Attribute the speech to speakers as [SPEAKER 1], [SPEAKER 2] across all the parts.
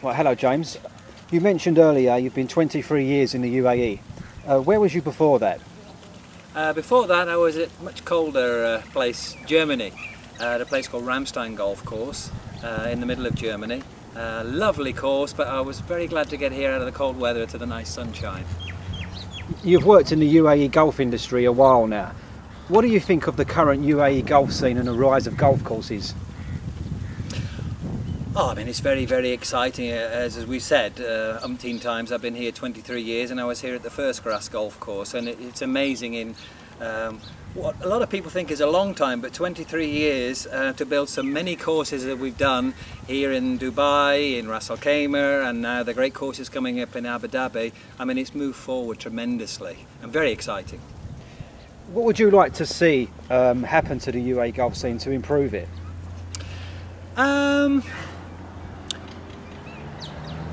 [SPEAKER 1] Right, hello James. You mentioned earlier you've been 23 years in the UAE. Where was you before that?
[SPEAKER 2] Before that I was at a much colder place, Germany, at a place called Ramstein Golf Course in the middle of Germany. Lovely course, but I was very glad to get here out of the cold weather to the nice sunshine.
[SPEAKER 1] You've worked in the UAE golf industry a while now. What do you think of the current UAE golf scene and the rise of golf courses?
[SPEAKER 2] Oh, I mean, it's very, very exciting. As we said, umpteen times, I've been here 23 years and I was here at the first grass golf course, and it's amazing in what a lot of people think is a long time, but 23 years to build so many courses that we've done here in Dubai, in Ras Al Khaimah, and now the great courses coming up in Abu Dhabi. I mean, it's moved forward tremendously and very exciting.
[SPEAKER 1] What would you like to see happen to the UAE golf scene to improve it?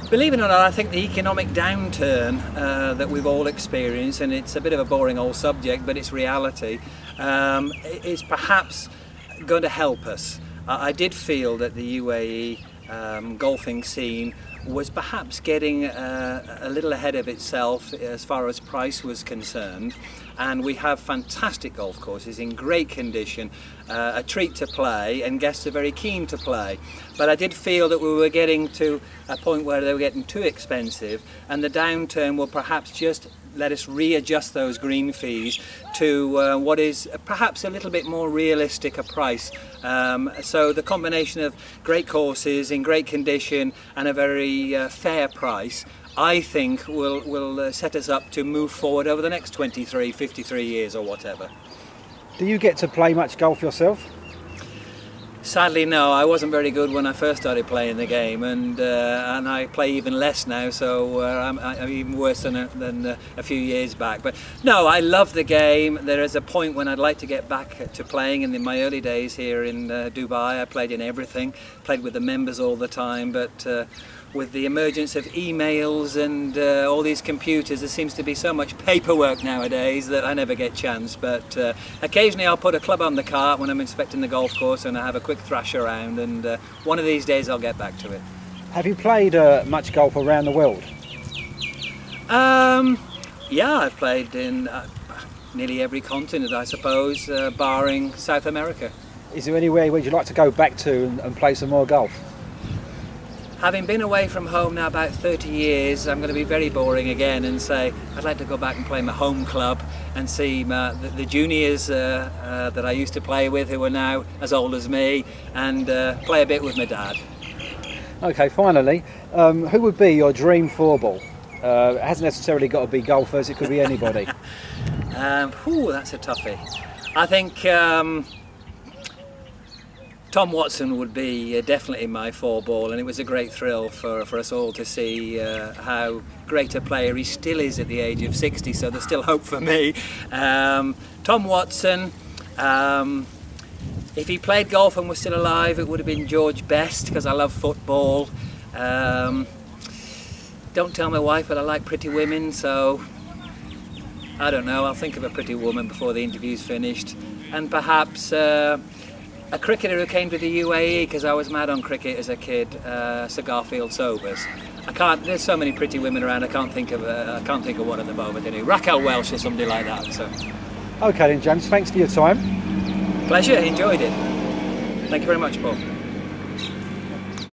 [SPEAKER 2] Believe it or not, I think the economic downturn that we've all experienced, and it's a bit of a boring old subject, but it's reality, is perhaps going to help us. I did feel that the UAE golfing scene was perhaps getting a little ahead of itself as far as price was concerned, and we have fantastic golf courses in great condition, a treat to play, and guests are very keen to play. But I did feel that we were getting to a point where they were getting too expensive, and the downturn will perhaps just let us readjust those green fees to what is perhaps a little bit more realistic a price. So the combination of great courses in great condition and a very fair price, I think will set us up to move forward over the next 23, 53 years or whatever.
[SPEAKER 1] Do you get to play much golf yourself?
[SPEAKER 2] Sadly, no. I wasn't very good when I first started playing the game, and I play even less now, so I'm even worse than a few years back. But no, I love the game. There is a point when I'd like to get back to playing, and in my early days here in Dubai, I played in everything, played with the members all the time, but with the emergence of emails and all these computers, there seems to be so much paperwork nowadays that I never get a chance. But occasionally I'll put a club on the cart when I'm inspecting the golf course and I have a quick thrash around, and one of these days I'll get back to it.
[SPEAKER 1] Have you played much golf around the world?
[SPEAKER 2] Yeah, I've played in nearly every continent, I suppose, barring South America.
[SPEAKER 1] Is there anywhere where you'd like to go back to and play some more golf?
[SPEAKER 2] Having been away from home now about 30 years, I'm going to be very boring again and say I'd like to go back and play my home club and see the juniors that I used to play with, who are now as old as me, and play a bit with my dad. Okay,
[SPEAKER 1] finally, who would be your dream four-ball? It hasn't necessarily got to be golfers, it could be anybody.
[SPEAKER 2] That's a toughie. I think Tom Watson would be definitely my four-ball, and it was a great thrill for us all to see how great a player he still is at the age of 60, so there's still hope for me. Tom Watson, if he played golf and was still alive, it would have been George Best, because I love football. Don't tell my wife, but I like pretty women, so I don't know, I'll think of a pretty woman before the interview's finished. And perhaps a cricketer who came to the UAE, because I was mad on cricket as a kid, Sir Garfield Sobers. There's so many pretty women around, I can't think of one at the moment. Anyway, Raquel Welch or somebody like that. So.
[SPEAKER 1] Okay then, James, thanks for your time.
[SPEAKER 2] Pleasure, enjoyed it. Thank you very much, Paul.